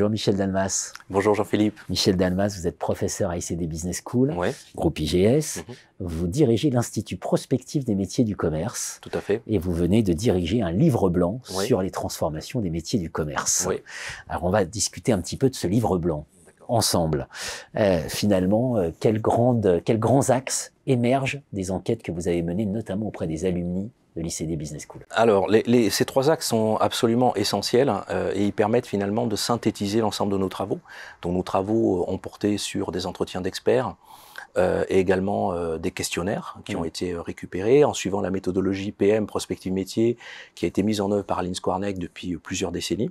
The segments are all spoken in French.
Bonjour Michel Dalmas. Bonjour Jean-Philippe. Michel Dalmas, vous êtes professeur à ICD Business School, Ouais. groupe IGS. Vous dirigez l'Institut prospectif des métiers du commerce. Tout à fait. Et vous venez de diriger un livre blanc Oui. sur les transformations des métiers du commerce. Oui. Alors on va discuter un petit peu de ce livre blanc ensemble. Finalement, quels grands axes émergent des enquêtes que vous avez menées, notamment auprès des alumni de l'ICD Business School? Alors, ces trois axes sont absolument essentiels et ils permettent finalement de synthétiser l'ensemble de nos travaux. Donc, nos travaux ont porté sur des entretiens d'experts et également des questionnaires qui ont été récupérés en suivant la méthodologie PM, prospective métier, qui a été mise en œuvre par Lins Squarneck depuis plusieurs décennies.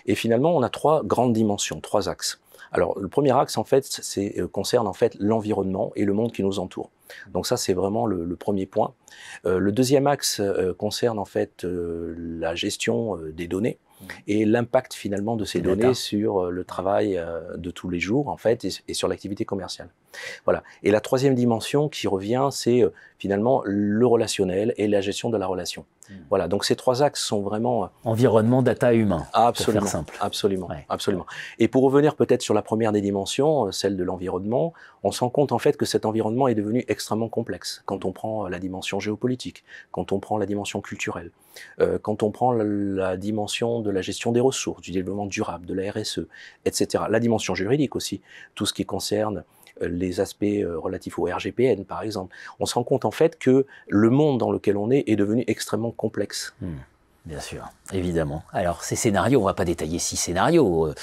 Et finalement, on a trois grandes dimensions, trois axes. Alors, le premier axe, en fait, concerne en fait l'environnement et le monde qui nous entoure. Donc ça, c'est vraiment le premier point. Le deuxième axe concerne en fait la gestion des données et l'impact finalement de ces données sur le travail de tous les jours en fait et sur l'activité commerciale. Voilà. Et la troisième dimension qui revient, c'est finalement le relationnel et la gestion de la relation. Voilà. Donc ces trois axes sont vraiment environnement, data, humain. Absolument, pour faire simple. absolument, Ouais. absolument. Et pour revenir peut-être sur la première des dimensions, celle de l'environnement, on se rend compte en fait que cet environnement est devenu extrêmement complexe. Quand on prend la dimension géopolitique, quand on prend la dimension culturelle, quand on prend la dimension de la gestion des ressources, du développement durable, de la RSE, etc. La dimension juridique aussi, tout ce qui concerne les aspects relatifs au RGPN par exemple. On se rend compte en fait que le monde dans lequel on est devenu extrêmement complexe. Bien sûr, évidemment. Alors, ces scénarios, on ne va pas détailler 6 scénarios.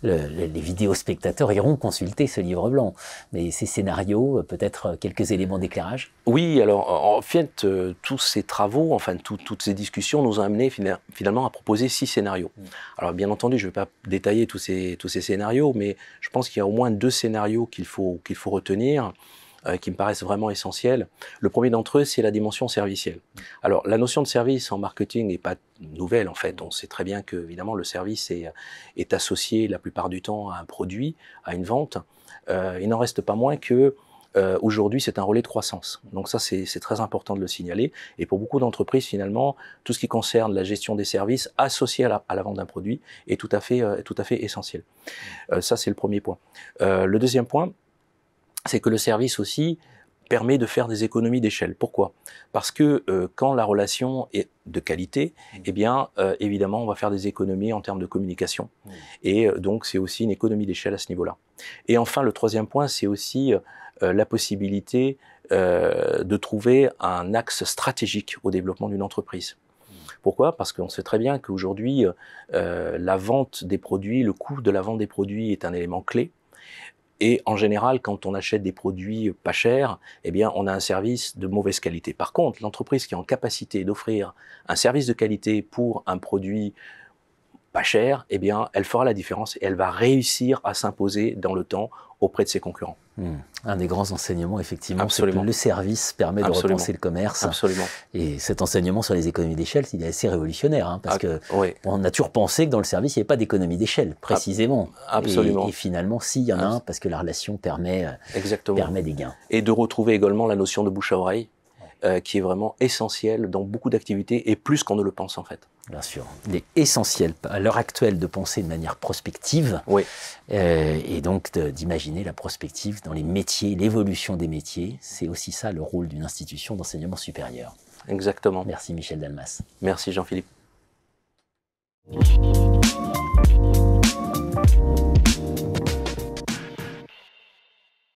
Les vidéospectateurs iront consulter ce livre blanc. Mais ces scénarios, peut-être quelques éléments d'éclairage? Oui, alors en fait, tous ces travaux, enfin toutes ces discussions nous ont amené finalement à proposer 6 scénarios. Alors bien entendu, je ne vais pas détailler tous ces scénarios, mais je pense qu'il y a au moins 2 scénarios qu'il faut retenir, qui me paraissent vraiment essentiels. Le premier d'entre eux, c'est la dimension servicielle. Alors, la notion de service en marketing n'est pas nouvelle, en fait. On sait très bien que, évidemment, le service est associé la plupart du temps à un produit, à une vente. Il n'en reste pas moins que aujourd'hui, c'est un relais de croissance. Donc ça, c'est très important de le signaler. Et pour beaucoup d'entreprises, finalement, tout ce qui concerne la gestion des services associés à la vente d'un produit est tout à fait essentiel. Ça, c'est le premier point. Le deuxième point, c'est que le service aussi permet de faire des économies d'échelle. Pourquoi? Parce que quand la relation est de qualité, eh bien, évidemment, on va faire des économies en termes de communication. Et donc, c'est aussi une économie d'échelle à ce niveau-là. Et enfin, le troisième point, c'est aussi la possibilité de trouver un axe stratégique au développement d'une entreprise. Pourquoi? Parce qu'on sait très bien qu'aujourd'hui, la vente des produits, le coût de la vente des produits est un élément clé. Et en général, quand on achète des produits pas chers, eh bien, on a un service de mauvaise qualité. Par contre, l'entreprise qui est en capacité d'offrir un service de qualité pour un produit pas cher, eh bien, elle fera la différence et elle va réussir à s'imposer dans le temps auprès de ses concurrents. Un des grands enseignements, effectivement, c'est que Absolument. le service permet de repenser le commerce. Absolument. Et cet enseignement sur les économies d'échelle, il est assez révolutionnaire, hein, parce que oui. on a toujours pensé que dans le service, il n'y avait pas d'économie d'échelle, précisément. Absolument. Et finalement, si, il y en a un, parce que la relation permet des gains. Et de retrouver également la notion de bouche à oreille, qui est vraiment essentielle dans beaucoup d'activités, et plus qu'on ne le pense en fait. Bien sûr. Il est essentiel à l'heure actuelle de penser de manière prospective, et donc d'imaginer la prospective dans les métiers, l'évolution des métiers. C'est aussi ça le rôle d'une institution d'enseignement supérieur. Exactement. Merci Michel Dalmas. Merci Jean-Philippe.